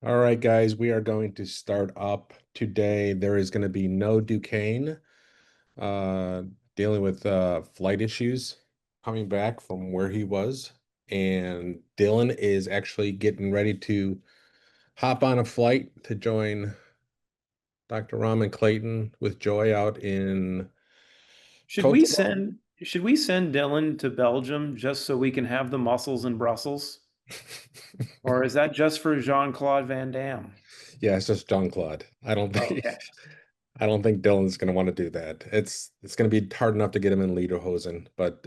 All right, guys, we are going to start up today. There is going to be no Duquesne uh, dealing with flight issues coming back from where he was. And Dylan is actually getting ready to hop on a flight to join Dr. Ram and Clayton with Joy out in Should we Kosovo. send should we send Dylan to Belgium just so we can have the muscles in Brussels? Or is that just for Jean-Claude Van Damme? Yeah, it's just John Claude. I don't think Okay. I don't think Dylan's going to want to do that. It's going to be hard enough to get him in Lederhosen, but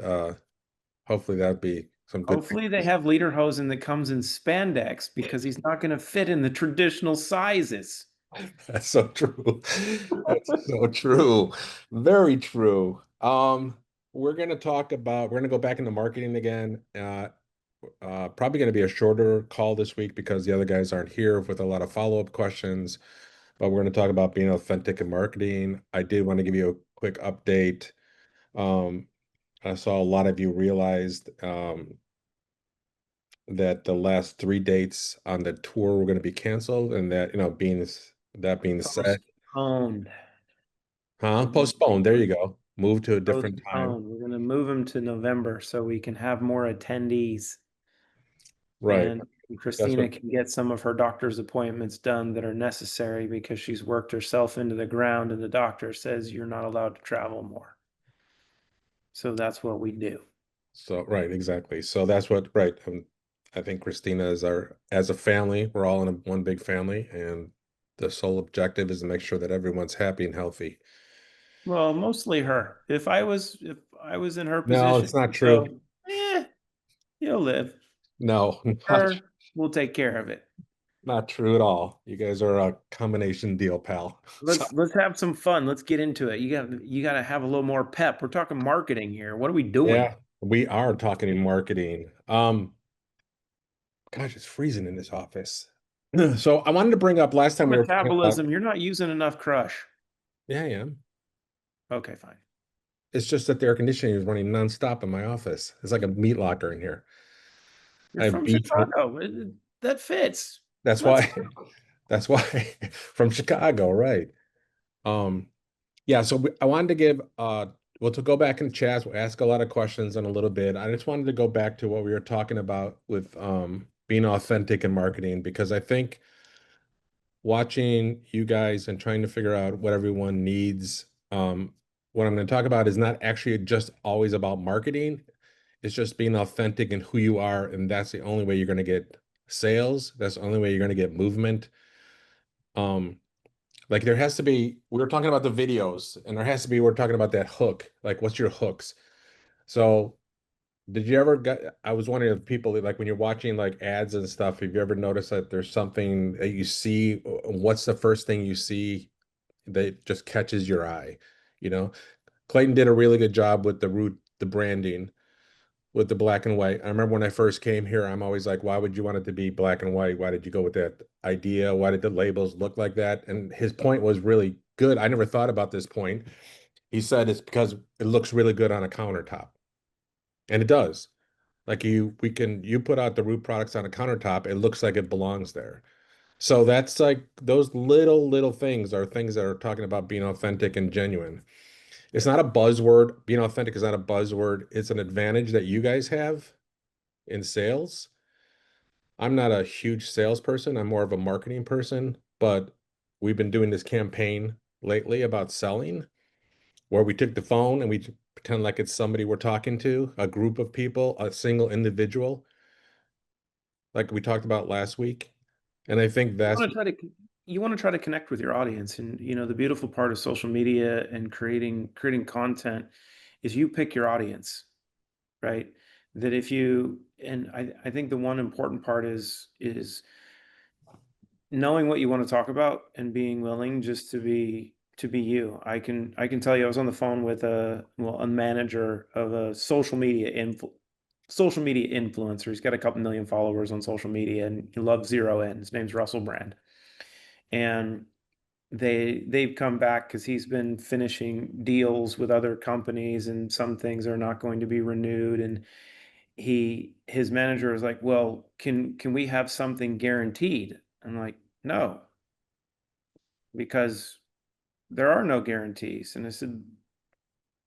hopefully that'd be some good Hopefully they have lederhosen that comes in spandex because he's not going to fit in the traditional sizes. That's so true. That's so true. Very true. We're gonna go back into marketing again. Probably gonna be a shorter call this week because the other guys aren't here with a lot of follow-up questions. But we're gonna talk about being authentic in marketing. I did want to give you a quick update. Um, I saw a lot of you realized that the last three dates on the tour were going to be canceled, and that being said. Postponed. Huh? We're going Postponed. There to you go. Move to a different time. postpone. We're going to move him to November so we can have more attendees Right. and That's Christina what. can get some of her doctor's appointments done that are necessary because she's worked herself into the ground and the doctor says you're not allowed to travel more. So that's what we do. So right, exactly. So that's what. Right. I think Christina is our as a family. We're all in one big family, and the sole objective is to make sure that everyone's happy and healthy. Well, mostly her. If I was in her No, position, it's not I'd true. go, you'll live. No, Her, we'll take care of it. not true at all. You guys are a combination deal, pal. So Let's have some fun. Let's get into it. You gotta have a little more pep. We're talking marketing here. What are we doing? yeah, we are talking in marketing. Gosh, it's freezing in this office. So I wanted to bring up last time we were talking about. Metabolism, you're not using enough crush. Yeah, I am. Okay, fine. It's just that the air conditioning is running nonstop in my office. It's like a meat locker in here. You're I have from beef. Chicago. That fits. That's Let's why. That's why from Chicago, right? Um, yeah. So I wanted to give. Well, to go back in chat, we'll ask a lot of questions in a little bit. I just wanted to go back to what we were talking about with being authentic in marketing because I think watching you guys and trying to figure out what everyone needs. What I'm going to talk about is not actually just always about marketing. It's just being authentic in who you are, and that's the only way you're going to get sales. That's the only way you're going to get movement. Um, like there has to be, we were talking about the videos, and there has to be, we're talking about that hook. Like, what's your hooks? So, did you ever get, I was wondering if people like when you're watching like ads and stuff, have you ever noticed that there's something that you see? What's the first thing you see that just catches your eye? You know, Clayton did a really good job with the branding with the black and white. I remember when I first came here, I'm always like, why would you want it to be black and white? Why did you go with that idea? Why did the labels look like that? And his point was really good. I never thought about this point. He said it's because it looks really good on a countertop. And it does. Like you put out the root products on a countertop, it looks like it belongs there. So that's like those little things are things that are talking about being authentic and genuine. It's not a buzzword. Being authentic is not a buzzword. It's an advantage that you guys have in sales. I'm not a huge salesperson. I'm more of a marketing person, but we've been doing this campaign lately about selling where we took the phone and we pretend like it's somebody we're talking to, a group of people, a single individual, like we talked about last week. And I think You that's want to try to you want to try to connect with your audience, and the beautiful part of social media and creating content is you pick your audience, right? That if you and I think the one important part is knowing what you want to talk about and being willing just to be you. I can tell you I was on the phone with a manager of a social media influencer. He's got a couple million followers on social media and he loves zero in. His name's Russell Brand. And they've come back because he's been finishing deals with other companies and some things are not going to be renewed. And his manager is like, well, can we have something guaranteed? I'm like, no, because there are no guarantees. And I said,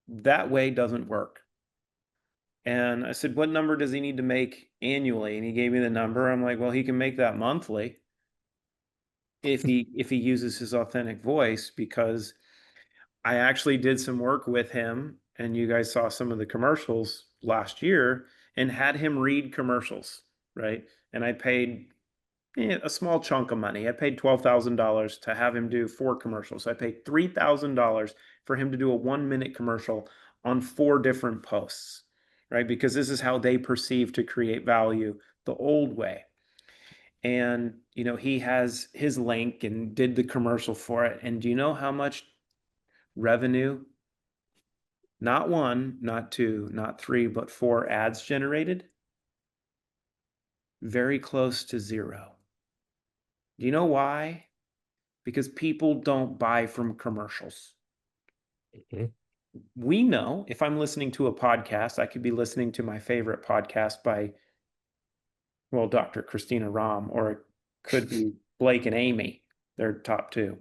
that way doesn't work. And I said, what number does he need to make annually? And he gave me the number. I'm like, well, he can make that monthly if he uses his authentic voice, because I actually did some work with him, and you guys saw some of the commercials last year, and had him read commercials, right? And I paid a small chunk of money. I paid $12,000 to have him do 4 commercials. I paid $3,000 for him to do a 1-minute commercial on 4 different posts, right? Because this is how they perceive to create value the old way. And, he has his link and did the commercial for it. And do you know how much revenue? Not 1, not 2, not 3, but 4 ads generated? Very close to 0. Do you know why? Because people don't buy from commercials. Mhm. We know if I'm listening to a podcast, I could be listening to my favorite podcast by, well, Dr. Christina Rahm, or it could be Blake and Amy. They're top 2.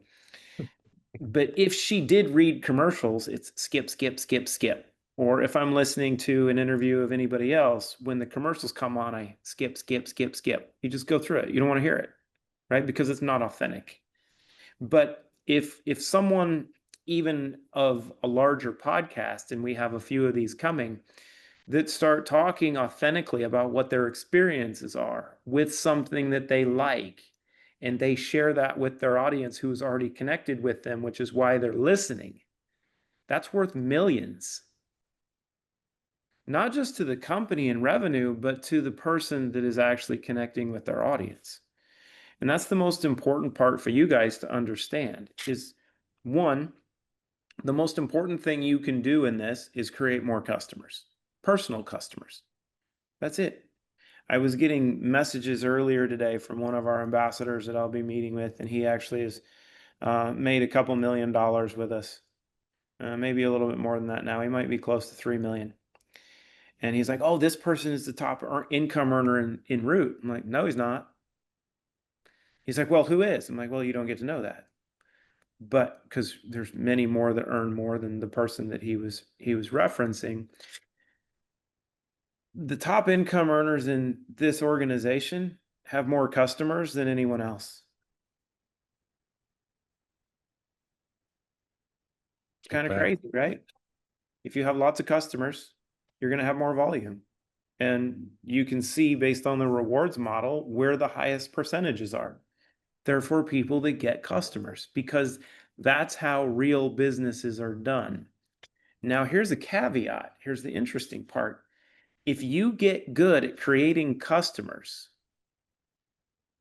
But if she did read commercials, it's skip, skip, skip, skip. Or if I'm listening to an interview of anybody else, when the commercials come on, I skip, skip, skip, skip. You just go through it. You don't want to hear it, right? Because it's not authentic. But if someone, even of a larger podcast, and we have a few of these coming, that start talking authentically about what their experiences are with something that they like, and they share that with their audience who's already connected with them, which is why they're listening, that's worth millions. Not just to the company and revenue, but to the person that is actually connecting with their audience. And that's the most important part for you guys to understand is, one, the most important thing you can do in this is create more customers, personal customers. That's it. I was getting messages earlier today from one of our ambassadors that I'll be meeting with, and he actually has made a couple $1 million with us, maybe a little bit more than that now. He might be close to 3 million. And he's like, "Oh, this person is the top income earner in Root." I'm like, "No, he's not." He's like, "Well, who is?" I'm like, "Well, you don't get to know that." But because there's many more that earn more than the person that he was referencing. The top income earners in this organization have more customers than anyone else. A Kind of fact. crazy, right? If you have lots of customers, you're going to have more volume. And you can see based on the rewards model where the highest percentages are. They're for people that get customers, because that's how real businesses are done. Now, here's a caveat. Here's the interesting part. If you get good at creating customers,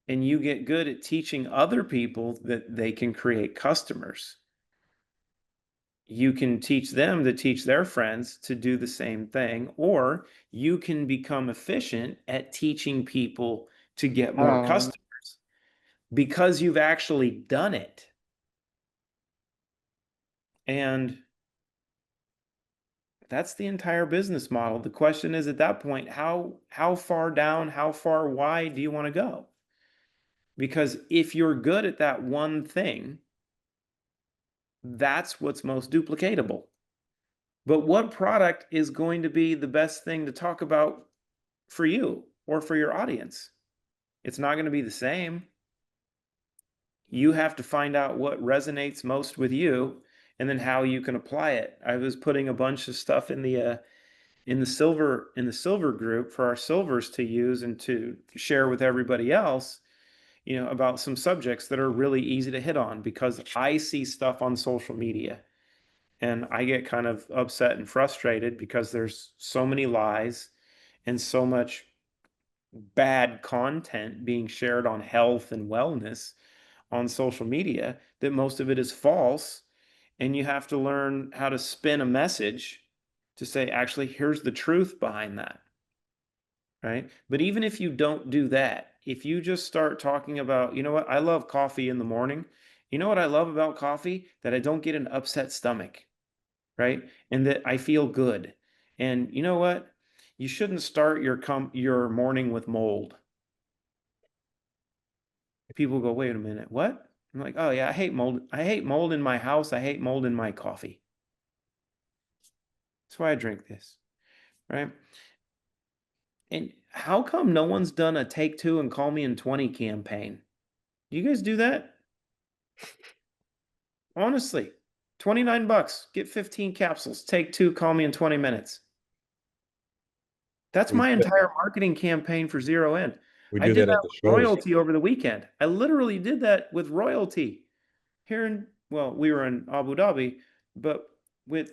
and you get good at teaching other people that they can create customers, you can teach them to teach their friends to do the same thing, or you can become efficient at teaching people to get more customers because you've actually done it. And that's the entire business model. The question is, at that point, how far down, how far wide do you want to go? Because if you're good at that one thing, that's what's most duplicatable. But what product is going to be the best thing to talk about for you or for your audience? It's not going to be the same. You have to find out what resonates most with you, and then how you can apply it. I was putting a bunch of stuff in the silver group for our silvers to use and to share with everybody else, about some subjects that are really easy to hit on, because I see stuff on social media and I get kind of upset and frustrated because there's so many lies and so much bad content being shared on health and wellness on social media that most of it is false. And you have to learn how to spin a message to say, actually, here's the truth behind that. Right. But even if you don't do that, if you just start talking about, you know what, I love coffee in the morning. You know what I love about coffee? That I don't get an upset stomach. Right. And that I feel good. And you know what? You shouldn't start your morning with mold. People go, wait a minute, what? I'm like, oh yeah, I hate mold. I hate mold in my house. I hate mold in my coffee. That's why I drink this, right? And how come no one's done a take two and call me in 20 campaign? Do you guys do that? Honestly, 29 bucks, get 15 capsules, take two, call me in 20 minutes. That's We do my that, entire marketing campaign for Zero End. we I do did that that at the with shows. Royalty over the weekend. I literally did that with Royalty here in, well, we were in Abu Dhabi, but with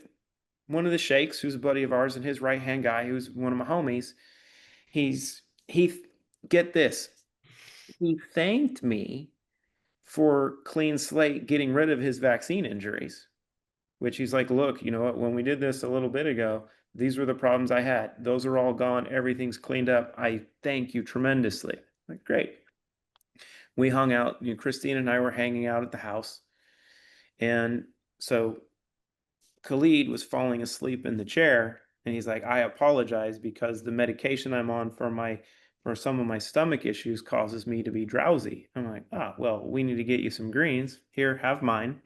one of the sheikhs, who's a buddy of ours, and his right hand guy, who's one of my homies. He get this. He thanked me for clean slate getting rid of his vaccine injuries, which he's like, look, you know what? When we did this a little bit ago, these were the problems I had. Those are all gone. Everything's cleaned up. I thank you tremendously. Like, great. We hung out. You know, Christine and I were hanging out at the house. And so Khalid was falling asleep in the chair. And he's like, I apologize because the medication I'm on for some of my stomach issues causes me to be drowsy. I'm like, ah, well, we need to get you some greens. Here, have mine.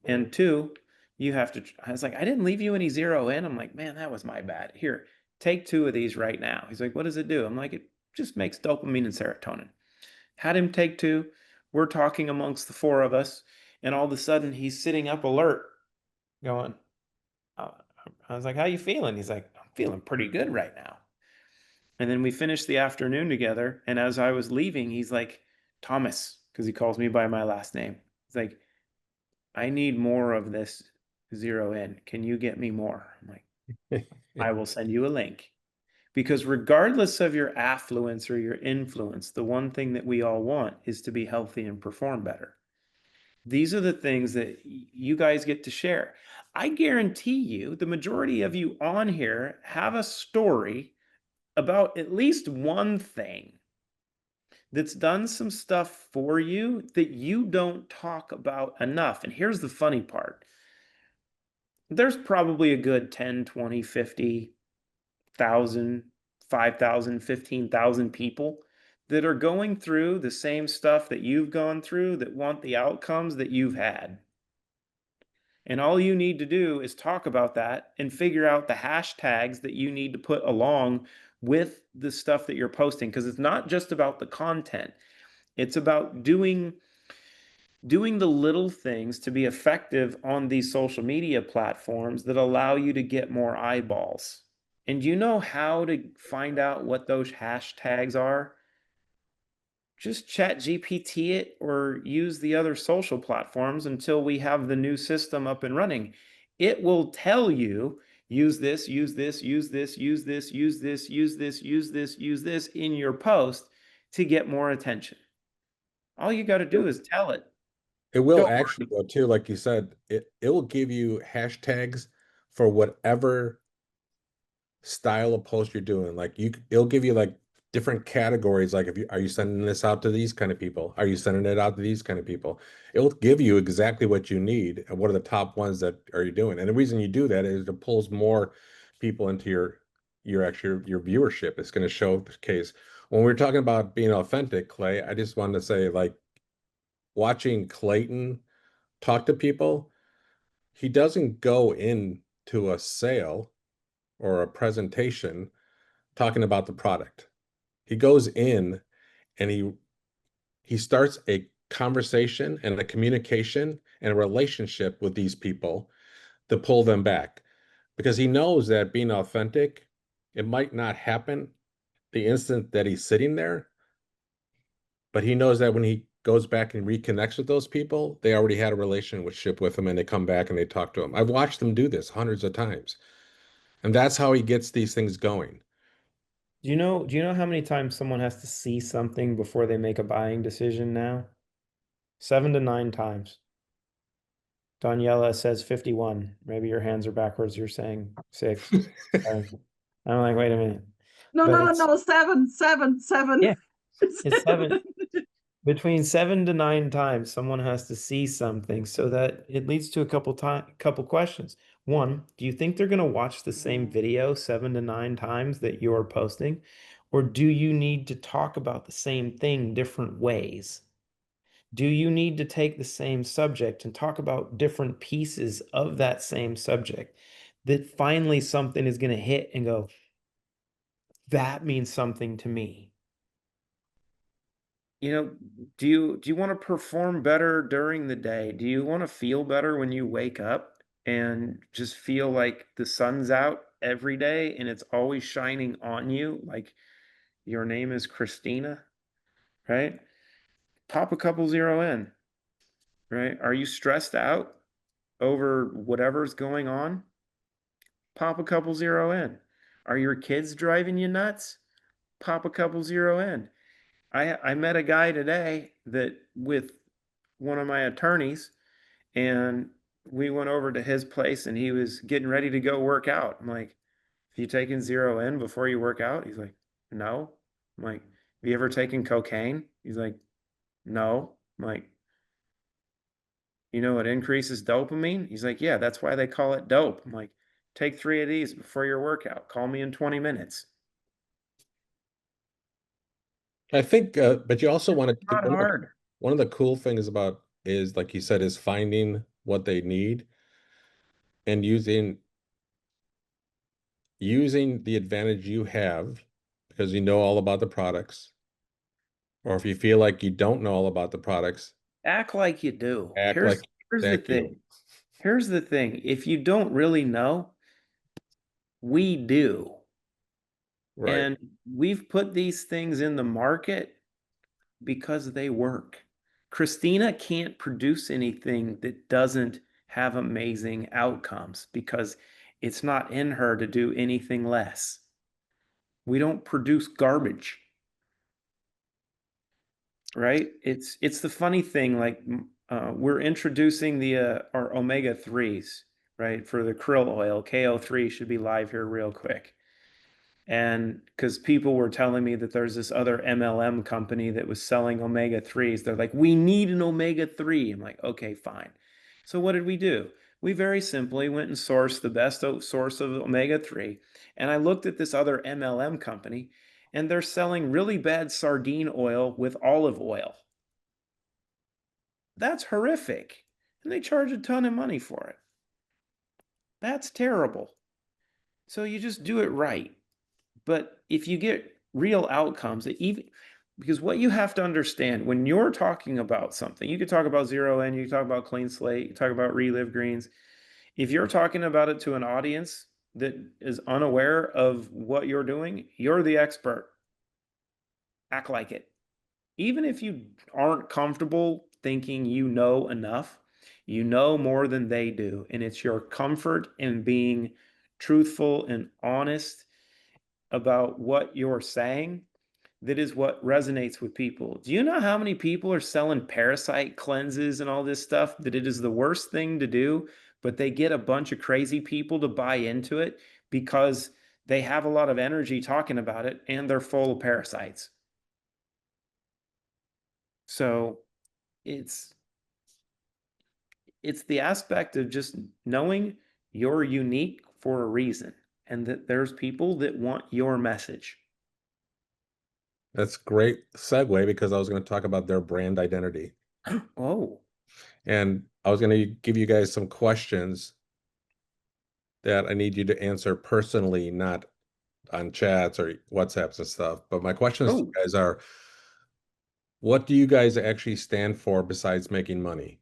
And two, you have to, I was like, I didn't leave you any zero in. I'm like, man, that was my bad. Here, take two of these right now. He's like, what does it do? I'm like, it just makes dopamine and serotonin. Had him take two. We're talking amongst the four of us. And all of a sudden, he's sitting up alert, going, uh, I was like, how you feeling? He's like, I'm feeling pretty good right now. And then we finished the afternoon together. And as I was leaving, he's like, Thomas, because he calls me by my last name. He's like, I need more of this zero in. Can you get me more? I'm like, I will send you a link. Because regardless of your affluence or your influence, the one thing that we all want is to be healthy and perform better. These are the things that you guys get to share. I guarantee you, the majority of you on here have a story about at least one thing that's done some stuff for you that you don't talk about enough. And here's the funny part. There's probably a good 10, 20, 50,000, 5,000, 15,000 people that are going through the same stuff that you've gone through that want the outcomes that you've had. And all you need to do is talk about that and figure out the hashtags that you need to put along with the stuff that you're posting. Because it's not just about the content, it's about doing the little things to be effective on these social media platforms that allow you to get more eyeballs. And you know how to find out what those hashtags are? Just chat GPT it or use the other social platforms until we have the new system up and running. It will tell you use this, use this, use this, use this, use this, use this, use this, use this in your post to get more attention. All you got to do is tell it. It will Don't actually worry. go too, like you said, it will give you hashtags for whatever style of post you're doing. Like it'll give you like different categories. Like if you are you sending this out to these kind of people? Are you sending it out to these kind of people? It'll give you exactly what you need and what are the top ones that are you doing. And the reason you do that is it pulls more people into your actual your viewership. It's going to show the case. When we're talking about being authentic, Clay, I just wanted to say like watching Clayton talk to people, he doesn't go into a sale or a presentation talking about the product. He goes in and he starts a conversation and a communication and a relationship with these people to pull them back because he knows that being authentic, it might not happen the instant that he's sitting there, but he knows that when he goes back and reconnects with those people, they already had a relationship with him and they come back and they talk to him. I've watched him do this hundreds of times. And that's how he gets these things going. Do you know how many times someone has to see something before they make a buying decision now? 7 to 9 times. Daniela says 51. Maybe your hands are backwards. You're saying six. I'm like, wait a minute. No, But no, no, it's, no, seven, seven, seven. yeah, it's seven. Seven. Between 7 to 9 times, someone has to see something, so that it leads to a couple questions. One, do you think they're going to watch the same video 7 to 9 times that you're posting, or do you need to talk about the same thing different ways? Do you need to take the same subject and talk about different pieces of that same subject that finally something is going to hit and go, that means something to me? You know, do you want to perform better during the day? Do you want to feel better when you wake up and just feel like the sun's out every day and it's always shining on you, like your name is Christina, right? Pop a couple zero in, right? Are you stressed out over whatever's going on? Pop a couple zero in. Are your kids driving you nuts? Pop a couple zero in. I met a guy today that with one of my attorneys, and we went over to his place and he was getting ready to go work out. I'm like, have you taken zero in before you work out? He's like, no. I'm like, have you ever taken cocaine? He's like, no. I'm like, you know, it increases dopamine. He's like, yeah, that's why they call it dope. I'm like, take 3 of these before your workout. Call me in 20 minutes. I think, but you also want to, Not hard. one of the cool things about is, like you said, is finding what they need and using the advantage you have because you know all about the products. Or if you feel like you don't know all about the products, Act like you do. act Here's like here's the thank you. thing. Here's the thing. If you don't really know, we do. Right. And we've put these things in the market because they work. Christina can't produce anything that doesn't have amazing outcomes because it's not in her to do anything less. We don't produce garbage, right? It's the funny thing, like we're introducing the our omega 3s, right? For the krill oil, KO3 should be live here real quick. And because people were telling me that there's this other MLM company that was selling omega 3s, they're like, we need an omega 3. I'm like, okay, fine. So what did we do? We very simply went and sourced the best source of omega 3. And I looked at this other MLM company, and they're selling really bad sardine oil with olive oil. That's horrific. And they charge a ton of money for it. That's terrible. So you just do it right. But if you get real outcomes, even because what you have to understand when you're talking about something, you could talk about zero in, you can talk about clean slate, you talk about relive greens. If you're talking about it to an audience that is unaware of what you're doing, you're the expert. Act like it. Even if you aren't comfortable thinking you know enough, you know more than they do. And it's your comfort in being truthful and honest about what you're saying that is what resonates with people. Do you know how many people are selling parasite cleanses and all this stuff that it is the worst thing to do, but they get a bunch of crazy people to buy into it because they have a lot of energy talking about it and they're full of parasites. So it's it's the aspect of just knowing you're unique for a reason and that there's people that want your message. That's great segue because I was going to talk about their brand identity. Oh, And I was going to give you guys some questions that I need you to answer personally, not on chats or WhatsApps and stuff. But my questions to you oh, guys are, what do you guys actually stand for besides making money?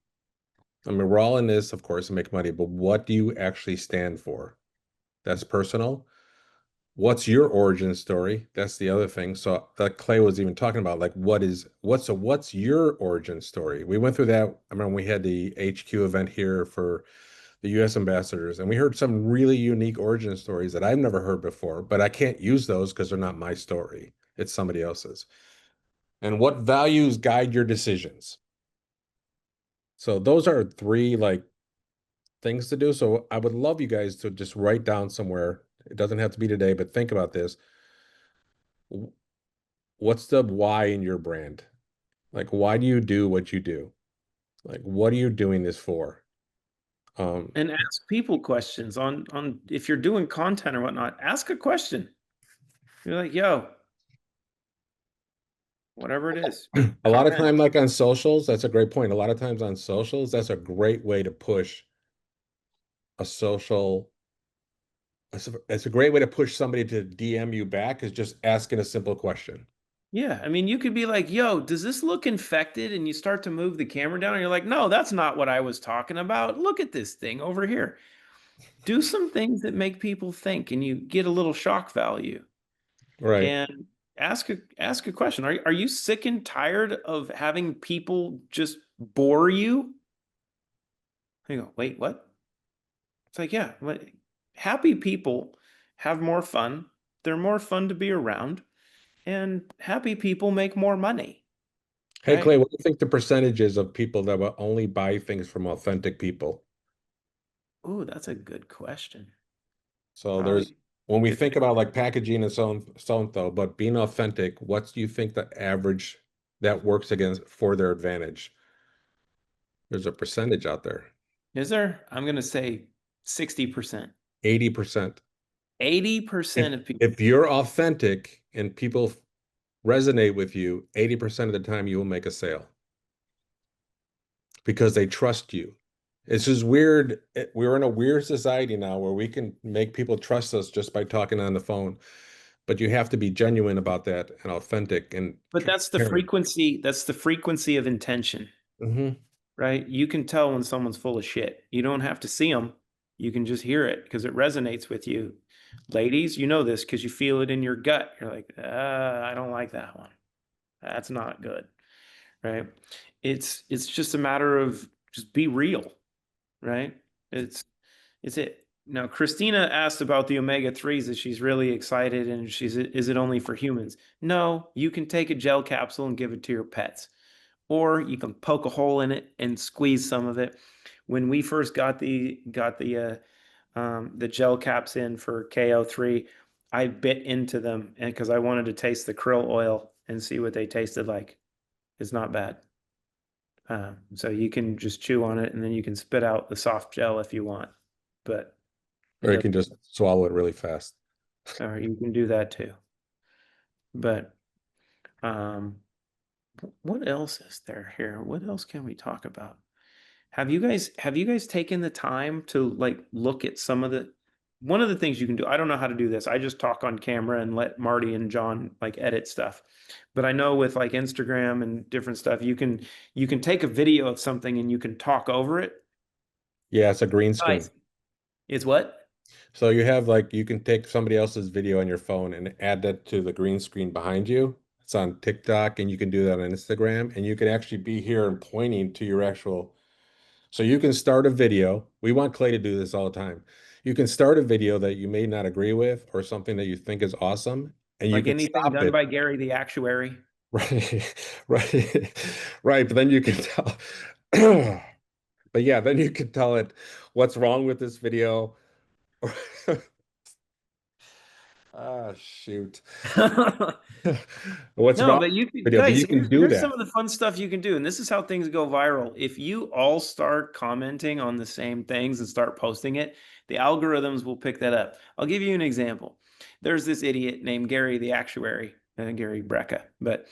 I mean, we're all in this, of course, to make money, but what do you actually stand for? That's personal. What's your origin story? That's the other thing. So that Clay was even talking about, like, what's your origin story? We went through that. I remember we had the HQ event here for the US ambassadors, and we heard some really unique origin stories that I've never heard before, but I can't use those because they're not my story. It's somebody else's. And what values guide your decisions? So those are three like things to do. So I would love you guys to just write down somewhere. It doesn't have to be today, but think about this. What's the why in your brand? Like, why do you do what you do? Like, what are you doing this for? and ask people questions on if you're doing content or whatnot. Ask a question. You're like, yo, whatever it is. A lot of Comment. time, like on socials, that's a great point. A lot of times on socials, that's a great way to push a social. It's a great way to push somebody to DM you back is just asking a simple question. Yeah, I mean, you could be like, "Yo, does this look infected?" And you start to move the camera down, and you're like, "No, that's not what I was talking about. Look at this thing over here." Do some things that make people think, and you get a little shock value. Right. And ask a question. Are you sick and tired of having people just bore you? You go, wait, what? It's like, yeah, what, happy people have more fun. They're more fun to be around, and happy people make more money, Hey, right? Clay, what do you think the percentage is of people that will only buy things from authentic people? Oh, that's a good question. So there's Probably when we think 50. about like packaging and so on though, but being authentic, what do you think the average that works against for their advantage? There's a percentage out there. Is there? I'm going to say 60%. 80%. If 80% of people. if you're authentic and people resonate with you, 80% of the time you will make a sale because they trust you. It's just weird. We're in a weird society now where we can make people trust us just by talking on the phone, but you have to be genuine about that and authentic and But transparent. that's the frequency of intention. Hmm. Right? You can tell when someone's full of shit. You don't have to see them. You can just hear it because it resonates with you. Ladies, you know this because you feel it in your gut. You're like, I don't like that one. That's not good. Right? It's just a matter of just be real. Right? It's it's it. Now, Christina asked about the omega-3s that she's really excited and is it only for humans? No, you can take a gel capsule and give it to your pets, or you can poke a hole in it and squeeze some of it. When we first got the gel caps in for KO3, I bit into them and because I wanted to taste the krill oil and see what they tasted like. It's not bad. So you can just chew on it and then you can spit out the soft gel if you want, but it Or you does, can just swallow it really fast. or you can do that too. But um, what else is there here? What else can we talk about? Have you guys taken the time to like look at some of the one of the things you can do? I don't know how to do this. I just talk on camera and let Marty and John like edit stuff. But I know with like Instagram and different stuff, you can take a video of something and you can talk over it. Yeah, it's a green screen. Nice. It's what? So you have like you can take somebody else's video on your phone and add that to the green screen behind you. It's on TikTok and you can do that on Instagram and you could actually be here and pointing to your actual. So you can start a video. We want Clay to do this all the time. You can start a video that you may not agree with or something that you think is awesome and you Like can anything stop done it. by Gary the actuary? Right. Right. Right. But then you can tell. But yeah, then you can tell it what's wrong with this video. Ah, shoot. What's No, wrong but with you the could, video? But guys, you can here's do here's some that. of the fun stuff you can do, and this is how things go viral. If you all start commenting on the same things and start posting it, the algorithms will pick that up. I'll give you an example. There's this idiot named Gary the actuary, Gary Brecka, but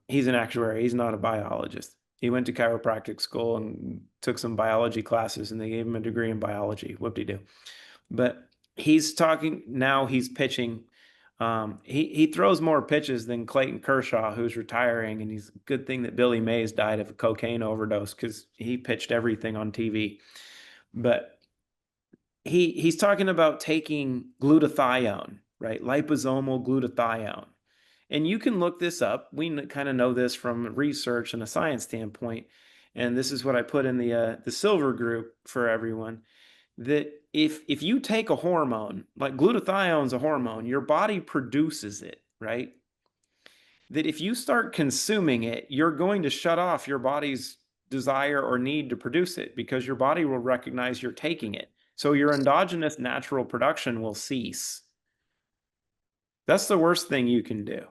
he's an actuary. He's not a biologist. He went to chiropractic school and took some biology classes, and they gave him a degree in biology. Whoop-de-doo. But he's talking now. He's pitching. He throws more pitches than Clayton Kershaw, who's retiring, and he's a good thing that Billy Mays died of a cocaine overdose because he pitched everything on TV. But he's talking about taking glutathione, right? Liposomal glutathione. And you can look this up. We kind of know this from research and a science standpoint. And this is what I put in the silver group for everyone that if you take a hormone, like glutathione's a hormone, your body produces it, right? That if you start consuming it, you're going to shut off your body's desire or need to produce it because your body will recognize you're taking it. So your endogenous natural production will cease. That's the worst thing you can do.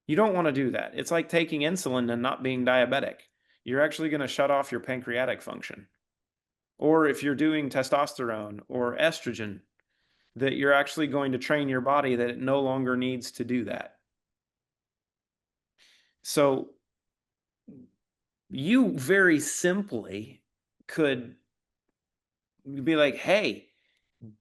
You don't want to do that. It's like taking insulin and not being diabetic. You're actually going to shut off your pancreatic function. Or if you're doing testosterone or estrogen, that you're actually going to train your body that it no longer needs to do that. So you very simply could be like, hey,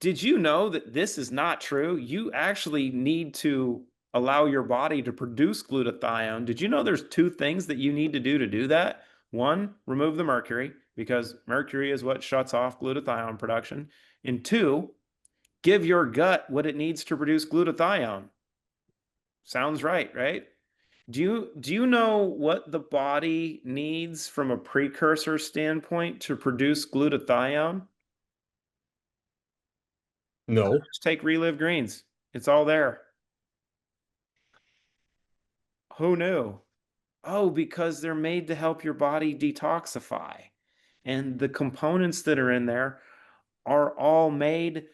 did you know that this is not true? You actually need to allow your body to produce glutathione. Did you know there's two things that you need to do that? One, remove the mercury, because mercury is what shuts off glutathione production. And two, give your gut what it needs to produce glutathione. Sounds right, right? Do you know what the body needs from a precursor standpoint to produce glutathione? No. Just take Relive Greens. It's all there. Who knew? Oh, because they're made to help your body detoxify. And the components that are in there are all made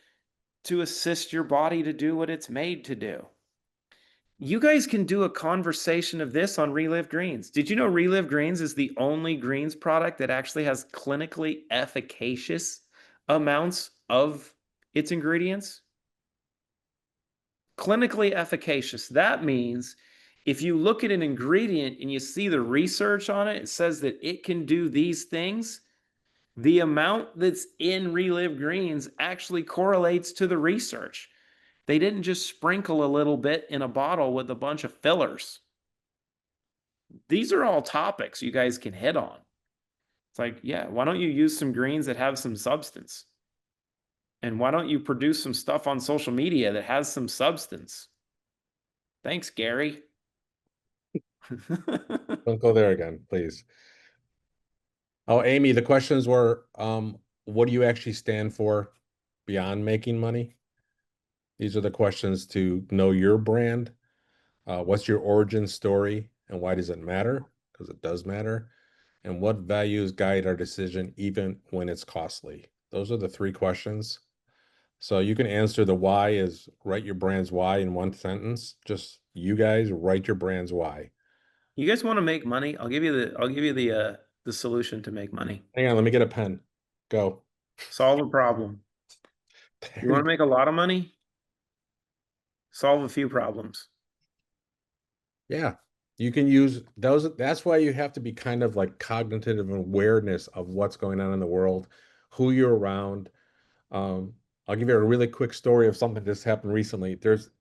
to assist your body to do what it's made to do. You guys can do a conversation of this on Relive Greens. Did you know Relive Greens is the only greens product that actually has clinically efficacious amounts of its ingredients? Clinically efficacious. That means if you look at an ingredient and you see the research on it, it says that it can do these things. The amount that's in Relive Greens actually correlates to the research. They didn't just sprinkle a little bit in a bottle with a bunch of fillers. These are all topics you guys can hit on. It's like, yeah, why don't you use some greens that have some substance? And why don't you produce some stuff on social media that has some substance? Thanks, Gary. Don't go there again, please. Oh, Amy, the questions were, what do you actually stand for beyond making money? These are the questions to know your brand. What's your origin story and why does it matter? Because it does matter. And what values guide our decision even when it's costly? Those are the three questions. So you can answer the why is write your brand's why in one sentence. Just you guys write your brand's why. You guys want to make money? I'll give you the solution to make money. Hang on, let me get a pen. Go. Solve a problem. You want to make a lot of money? Solve a few problems. Yeah, you can use those. That's why you have to be kind of like cognitive awareness of what's going on in the world, who you're around. I'll give you a really quick story of something that's happened recently. There's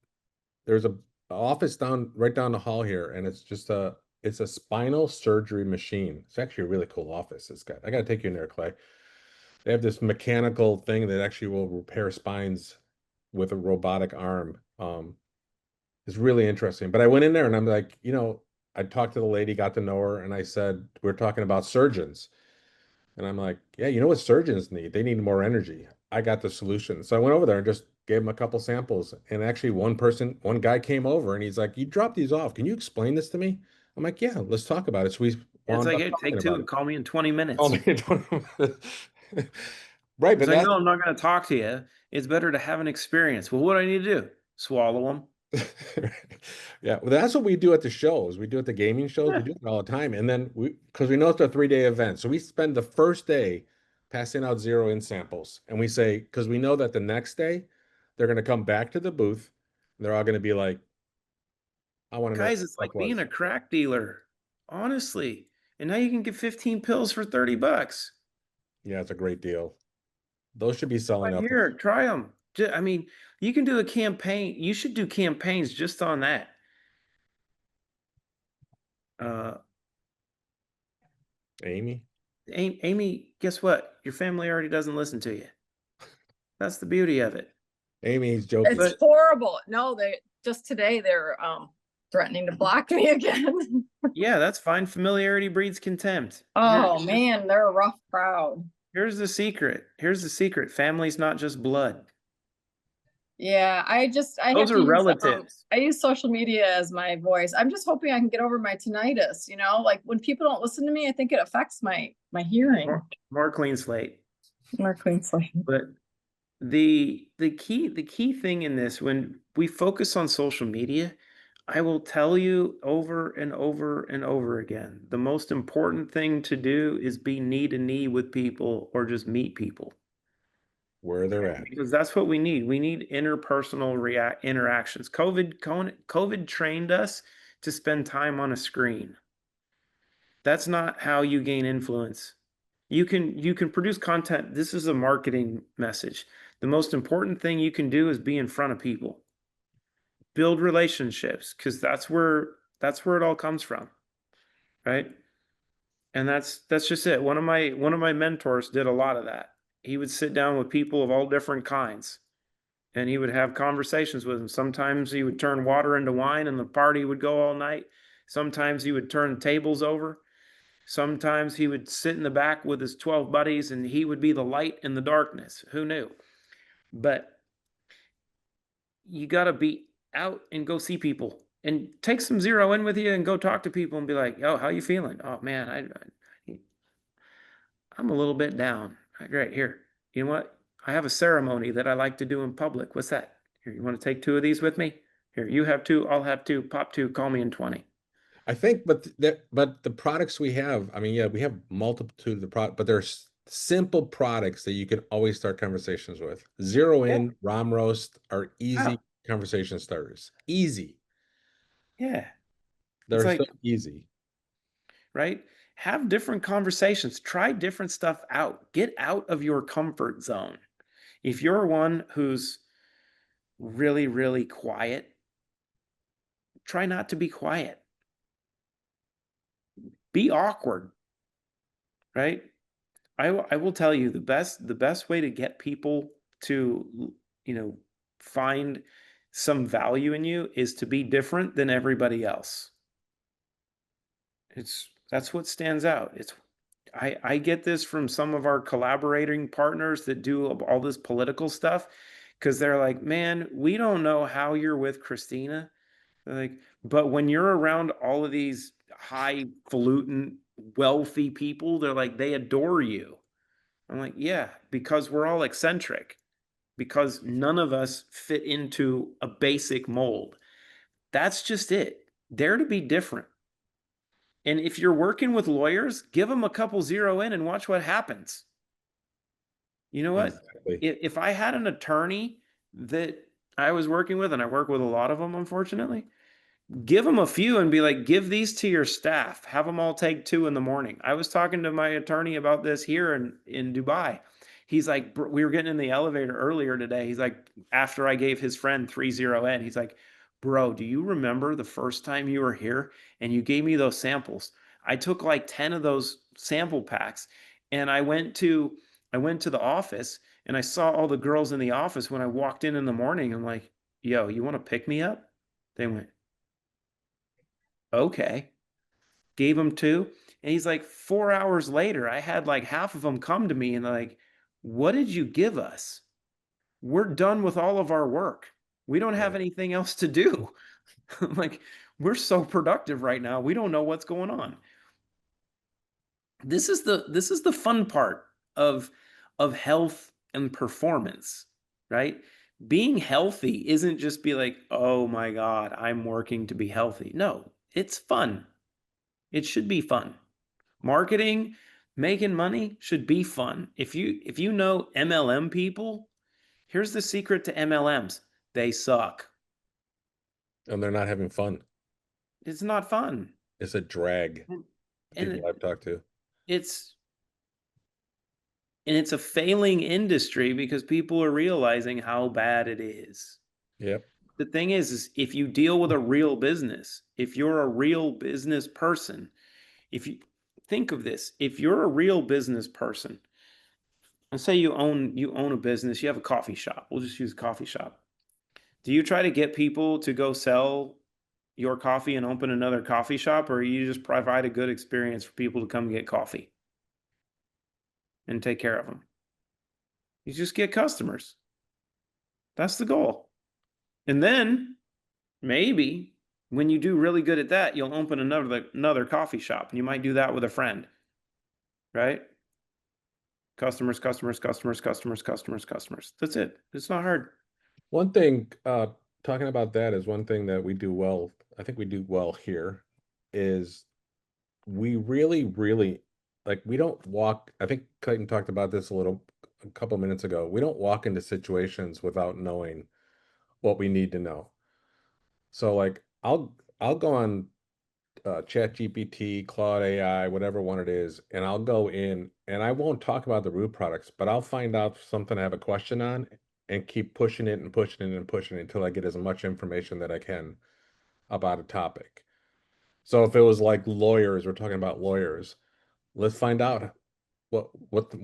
a office right down the hall here, and it's a spinal surgery machine. It's actually a really cool office. I gotta take you in there, Clay. They have this mechanical thing that actually will repair spines with a robotic arm. It's really interesting. But I went in there and I'm like, I talked to the lady, got to know her, and I said, we're talking about surgeons. And I'm like, yeah, you know what surgeons need? They need more energy. I got the solution. So I went over there and just gave him a couple samples. And actually, one guy came over and he's like, you dropped these off. Can you explain this to me? I'm like, yeah, let's talk about it. So we It's wound like, up hey, talking take two about and it. call me in 20 Call minutes. me in 20 minutes. Right, It's but like, that's no, I'm not going to talk to you. It's better to have an experience. Well, what do I need to do? Swallow them. yeah, well, that's what we do at the shows. We do at the gaming shows. Yeah. We do it all the time. And then because we know it's a 3-day event. So we spend the first day passing out 0 in samples. And we say, because we know that the next day they're going to come back to the booth. And they're all going to be like, I want to know what Guys, the it's stuff like being was. a crack dealer, honestly. And now you can get 15 pills for 30 bucks. Yeah, it's a great deal. Those should be selling Like, up. here, try them. I mean, you can do a campaign. You should do campaigns just on that. Uh, Amy. Amy, guess what? Your family already doesn't listen to you. That's the beauty of it. Amy's joking. It's horrible. No, they just today they're threatening to block me again. Yeah, that's fine. Familiarity breeds contempt. Oh man, they're a rough crowd. Here's the secret. Here's the secret. Family's not just blood. Yeah, I have Those to are use relatives. I use social media as my voice. I'm just hoping I can get over my tinnitus, like when people don't listen to me, I think it affects my hearing. More clean slate. More clean slate. But the key thing in this, when we focus on social media, I will tell you over and over and over again, the most important thing to do is be knee to knee with people or just meet people. Where they're at. Because that's what we need. We need interpersonal interactions. COVID trained us to spend time on a screen. That's not how you gain influence. You can produce content. This is a marketing message. The most important thing you can do is be in front of people. Build relationships, because that's where it all comes from, right? And that's just it. One of my mentors did a lot of that. He would sit down with people of all different kinds and he would have conversations with them. Sometimes he would turn water into wine and the party would go all night. Sometimes he would turn tables over. Sometimes he would sit in the back with his 12 buddies and he would be the light in the darkness. Who knew? But you got to be out and go see people and take some zero in with you and go talk to people and be like, "Yo, how you feeling?" "Oh man, I'm a little bit down." "Great, here. You know what? I have a ceremony that I like to do in public. What's that? Here, you want to take 2 of these with me? Here, you have 2, I'll have 2, pop 2, call me in 20. I think, but the products we have, I mean, yeah, we have multitude of the product, but there's simple products that you can always start conversations with. Zero Yeah. in, Rom Roast are easy Wow. conversation starters. Easy. Yeah. It's They're so like, easy. right? Have different conversations. Try different stuff out. Get out of your comfort zone. If you're one who's really, really quiet, try not to be quiet. Be awkward, right? I will tell you the best way to get people to, find some value in you is to be different than everybody else. That's what stands out. I get this from some of our collaborating partners that do all this political stuff because they're like, "Man, we don't know how you're with Christina." They're like, "But when you're around all of these highfalutin, wealthy people, they're like, they adore you." I'm like, "Yeah, because we're all eccentric, because none of us fit into a basic mold." That's just it. Dare to be different. And if you're working with lawyers, give them a couple zero in and watch what happens. You know what? Exactly. If I had an attorney that I was working with, and I work with a lot of them, unfortunately, give them a few and be like, "Give these to your staff. Have them all take 2 in the morning." I was talking to my attorney about this here in Dubai. He's like, we were getting in the elevator earlier today. He's like, after I gave his friend 30 in, he's like, "Bro, do you remember the first time you were here and you gave me those samples? I took like 10 of those sample packs and I went to the office and I saw all the girls in the office when I walked in the morning. I'm like, 'Yo, you want to pick me up?' They went, 'Okay.'" Gave him 2, and he's like, 4 hours later, I had, like, half of them come to me and they're like, "What did you give us? We're done with all of our work. We don't have Yeah. anything else to do." I'm like, "We're so productive right now, we don't know what's going on." This is the fun part of health and performance, right? Being healthy isn't just be like, "Oh my god, I'm working to be healthy." No, it's fun. It should be fun. Marketing, making money should be fun. If you know MLM people, here's the secret to MLMs. They suck. And they're not having fun. It's not fun. It's a drag. And The and people I've talked to. it's it's a failing industry because people are realizing how bad it is. Yep. The thing is if you deal with a real business, if you're a real business person, if you think of this, if you're a real business person, and say you own a business, you have a coffee shop. We'll just use a coffee shop. Do you try to get people to go sell your coffee and open another coffee shop, or you just provide a good experience for people to come get coffee and take care of them? You just get customers. That's the goal. And then maybe when you do really good at that, you'll open another coffee shop, and you might do that with a friend, right? Customers, customers, customers, customers, customers, customers. That's it. It's not hard. One thing, talking about that is one thing that we do well, I think we do well here, is we really, really, like, we don't walk, I think Clayton talked about this a couple minutes ago. We don't walk into situations without knowing what we need to know. So like I'll go on Chat GPT, Claude AI, whatever one it is, and I'll go in and I won't talk about the root products, but I'll find out something I have a question on and keep pushing it and pushing it and pushing it until I get as much information that I can about a topic. So if it was like lawyers, we're talking about lawyers, let's find out what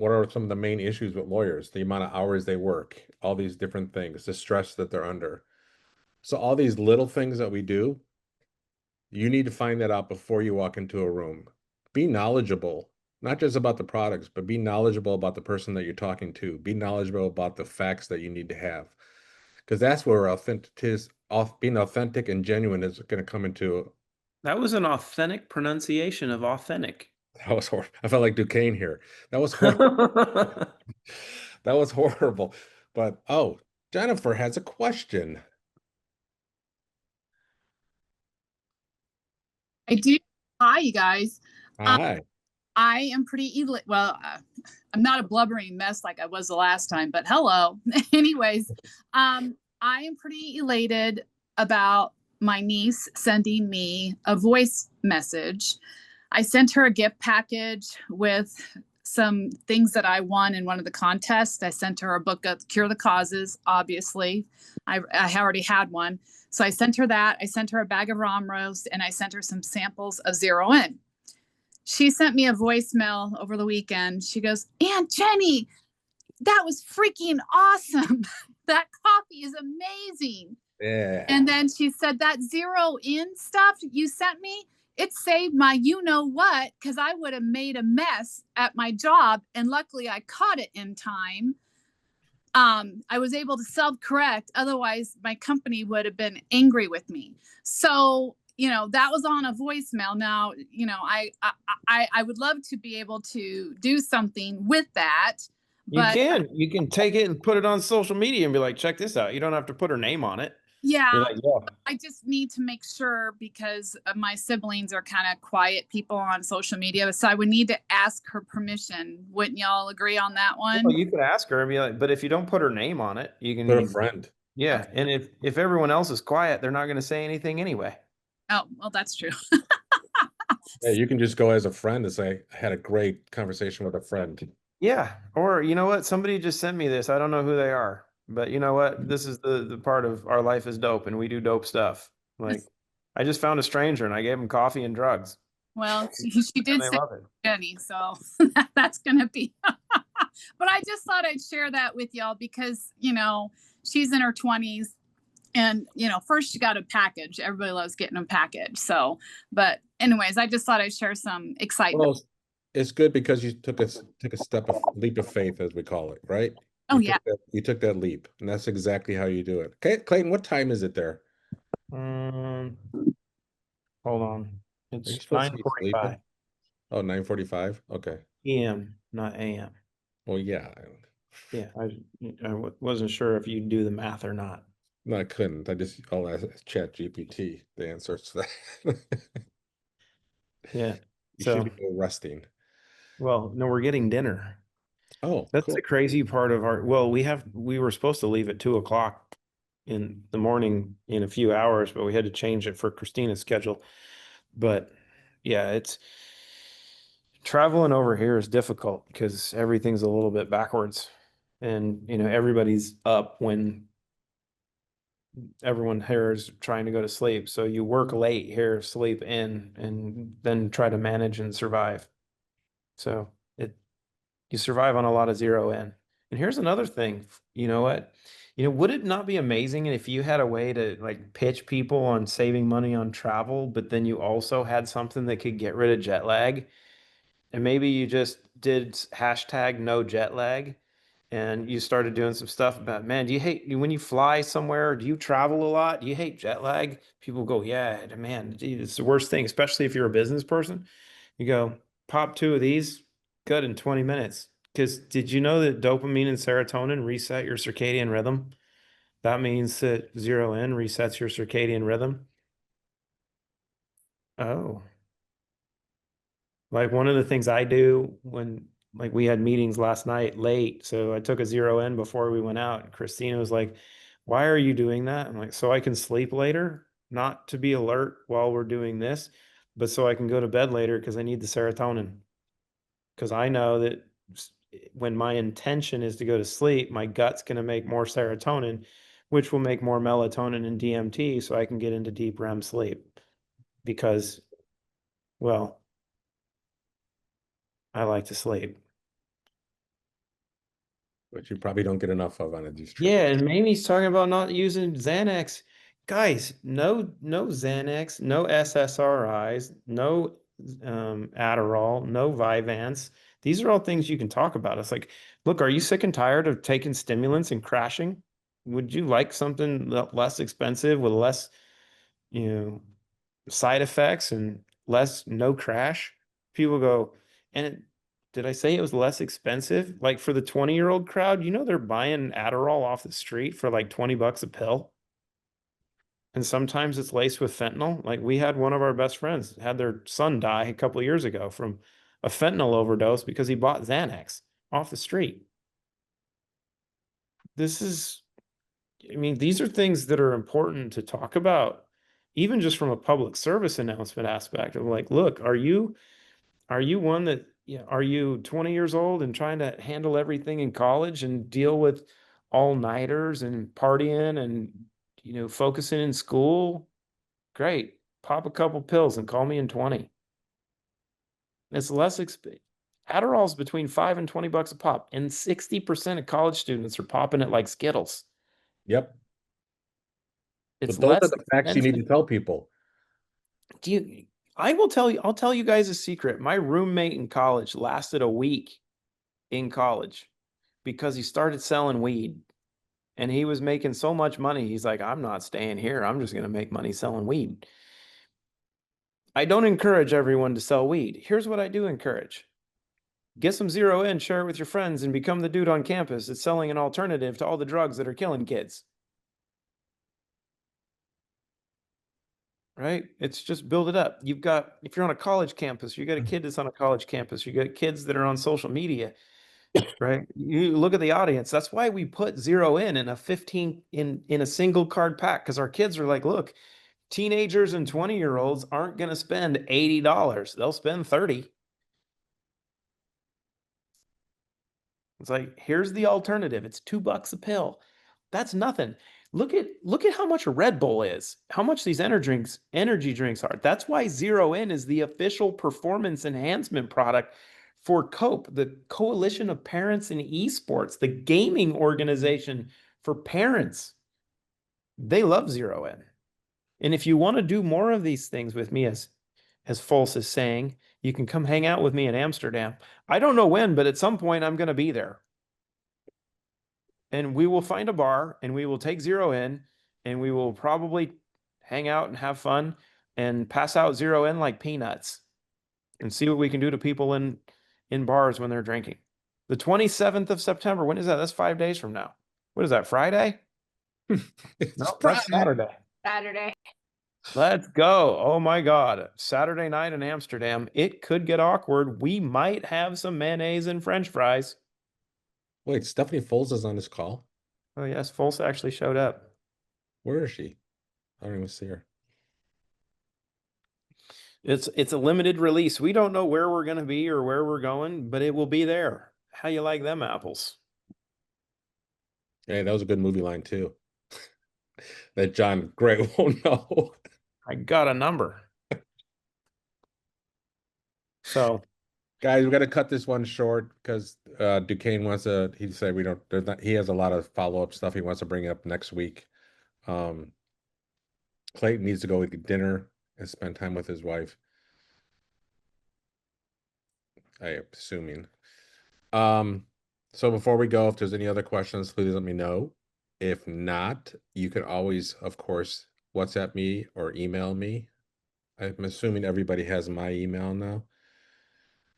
are some of the main issues with lawyers, the amount of hours they work, all these different things, the stress that they're under. So all these little things that we do, you need to find that out before you walk into a room. Be knowledgeable, not just about the products, but be knowledgeable about the person that you're talking to. Be knowledgeable about the facts that you need to have. Because that's where being authentic and genuine is going to come into. That was an authentic pronunciation of authentic. That was horrible. I felt like Duquesne here. That was horrible. That was horrible. But oh, Jennifer has a question. I do. Hi, you guys. Hi. I am pretty well. I'm not a blubbering mess like I was the last time, but hello. Anyways, I am pretty elated about my niece sending me a voice message. I sent her a gift package with some things that I won in one of the contests. I sent her a book of Cure the Causes, obviously. I already had one. So I sent her that. I sent her a bag of Rom roast, and I sent her some samples of Zero In. She sent me a voicemail over the weekend. She goes, Aunt Jenny, that was freaking awesome. That coffee is amazing. Yeah. And then she said that Zero In stuff you sent me, it saved my you-know-what, because I would have made a mess at my job. And luckily I caught it in time. I was able to self-correct. Otherwise, my company would have been angry with me. So, that was on a voicemail. Now, I would love to be able to do something with that. But you can take it and put it on social media and be like, check this out. You don't have to put her name on it. Yeah, like, yeah. I just need to make sure, because my siblings are kind of quiet people on social media. So I would need to ask her permission. Wouldn't y'all agree on that one? Well, you could ask her and be like, but if you don't put her name on it, you can Put a friend. Yeah. Okay. And if everyone else is quiet, they're not going to say anything anyway. Oh, well, that's true. Yeah, you can just go as a friend and say, I had a great conversation with a friend. Yeah. Or you know what? Somebody just sent me this. I don't know who they are. But you know what? This is the part of our life is dope, and we do dope stuff. Like, I just found a stranger and I gave him coffee and drugs. Well, she did say Jenny, so that's going to be. But I just thought I'd share that with y'all because, she's in her 20s. And, first you got a package. Everybody loves getting a package. So, but anyways, I just thought I'd share some excitement. Well, it's good because you took a leap of faith, as we call it, right? You took that leap, and that's exactly how you do it. Okay, Clayton, what time is it there? Hold on. It's 9:45. Oh, 9:45. Okay. PM, not AM. Well, yeah. Yeah, I wasn't sure if you'd do the math or not. No, I couldn't. I'll ask Chat GPT the answers to that. Yeah. You should be resting. Well, no, we're getting dinner. Oh, that's the crazy part of we were supposed to leave at 2:00 in the morning in a few hours, but we had to change it for Christina's schedule. But yeah, it's traveling over here is difficult because everything's a little bit backwards, and everybody's up when everyone here is trying to go to sleep. So you work late here, sleep in, and then try to manage and survive. So you survive on a lot of Zero In. And here's another thing. You know what? Would it not be amazing if you had a way to like pitch people on saving money on travel, but then you also had something that could get rid of jet lag? And maybe you just did hashtag no jet lag, and you started doing some stuff about, man, do you hate when you fly somewhere? Do you travel a lot? Do you hate jet lag? People go, yeah, man, it's the worst thing, especially if you're a business person. You go, pop 2 of these, good in 20 minutes. Because did you know that dopamine and serotonin reset your circadian rhythm? That means that Zero In resets your circadian rhythm. Oh. Like one of the things I do when we had meetings last night late, so I took a Zero In before we went out. Christina was like, why are you doing that? I'm like, so I can sleep later, not to be alert while we're doing this. but so I can go to bed later because I need the serotonin. Because I know that when my intention is to go to sleep, my gut's going to make more serotonin, which will make more melatonin and DMT so I can get into deep REM sleep. Because, well, I like to sleep. Which you probably don't get enough of on a these Yeah, trips. and Mamie's talking about not using Xanax. Guys, no Xanax, no SSRIs, no Adderall, no Vyvanse. These are all things you can talk about. It's like, look, are you sick and tired of taking stimulants and crashing? Would you like something less expensive with less, you know, side effects and less no crash? People go, and did I say it was less expensive? Like for the 20-year-old crowd, they're buying Adderall off the street for like $20 a pill. And sometimes it's laced with fentanyl. Like we had one of our best friends had their son die a couple of years ago from a fentanyl overdose because he bought Xanax off the street. These are things that are important to talk about, even just from a public service announcement aspect of like, look, are you one that, are you 20 years old and trying to handle everything in college and deal with all-nighters and partying and, focusing in school? Great. Pop a couple pills and call me in 20. It's less expensive. Adderall's between $5 and $20 a pop, and 60% of college students are popping it like Skittles. Yep. It's But those are less the facts you need to expensive. tell people. I'll tell you guys a secret. My roommate in college lasted a week in college because he started selling weed and he was making so much money. He's like, I'm not staying here. I'm just going to make money selling weed. I don't encourage everyone to sell weed. Here's what I do encourage. Get some zero in, share it with your friends, and become the dude on campus that's selling an alternative to all the drugs that are killing kids. Right? It's just build it up. If you're on a college campus, you got a kid that's on a college campus, you got kids that are on social media, right? You look at the audience. That's why we put zero in a 15 in a single card pack, because our kids are like, look, teenagers and 20-year-olds aren't going to spend $80. They'll spend 30. It's like, here's the alternative. It's $2 a pill. That's nothing. Look at how much a Red Bull is, how much these energy drinks are. That's why Zero In is the official performance enhancement product for COPE, the Coalition of Parents in Esports, the gaming organization for parents. They love Zero In. And if you want to do more of these things with me, as Fols is saying, you can come hang out with me in Amsterdam. I don't know when, but at some point I'm going to be there. And we will find a bar and we will take Zero In and we will probably hang out and have fun and pass out Zero In like peanuts and see what we can do to people in bars when they're drinking. The 27th of September, when is that? That's 5 days from now. What is that, Friday? No, that's Saturday. Saturday. Let's go. Oh my God. Saturday night in Amsterdam. It could get awkward. We might have some mayonnaise and French fries. Wait, Stephanie Foles is on this call? Oh yes, Foles actually showed up. Where is she? I don't even see her. It's a limited release. We don't know where we're going to be or where we're going, but it will be there. How you like them apples? Hey, that was a good movie line too. That John Gray won't know. I got a number. So, guys, we got to cut this one short because Duquesne wants to. He said we don't. There's not. He has a lot of follow-up stuff he wants to bring up next week. Clayton needs to go eat dinner and spend time with his wife. I'm assuming. So before we go, if there's any other questions, please let me know. If not, you can always, of course, WhatsApp me or email me. I'm assuming everybody has my email now,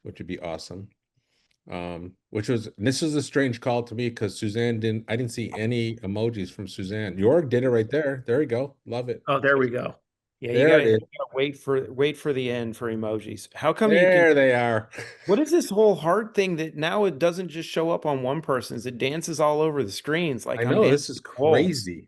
which would be awesome. This was a strange call to me because I didn't see any emojis from Suzanne. York did it right there. There you go. Love it. oh, there we go. Yeah, There it you is. gotta wait for the end for emojis. How come There they are. what is this whole heart thing that now it doesn't just show up on one person's? It dances all over the screens. Like I I'm know dancing this is with wolves. crazy.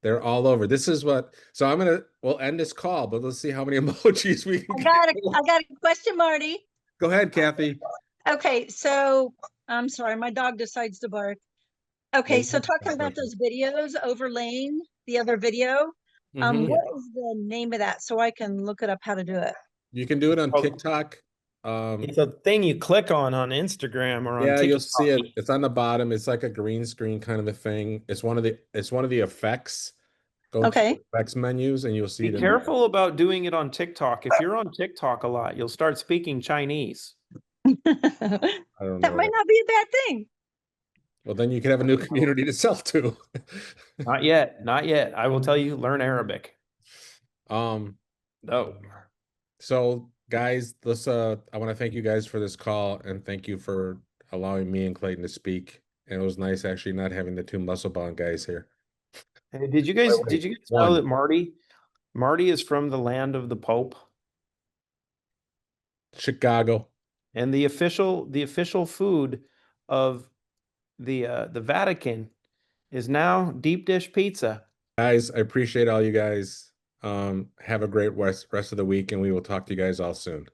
They're all over. This is what, so we'll end this call, but let's see how many emojis we can I get. got a question, Marty. Go ahead, Kathy. Okay, so I'm sorry, my dog decides to bark. Okay, so talking about those videos overlaying the other video, Mhm. what is the name of that so I can look it up how to do it? You can do it on Oh. TikTok. It's a thing you click on Instagram or on Yeah, TikTok. you'll see it. It's on the bottom. It's like a green screen kind of a thing. It's one of the effects. Go to Okay. the effects menus and you'll see Be it. careful about doing it on TikTok. If you're on TikTok a lot, you'll start speaking Chinese. That I don't might know. not be a bad thing. Well, then you can have a new community to sell to. Not yet. Not yet. I will tell you, learn Arabic. Um, No. so guys, I want to thank you guys for this call and thank you for allowing me and Clayton to speak. And it was nice actually not having the two muscle bound guys here. Hey, did you guys Wait, know one. that Marty is from the land of the Pope? Chicago. And the official food of the Vatican is now deep dish pizza. Guys, I appreciate all you guys. Have a great rest of the week and we will talk to you guys all soon.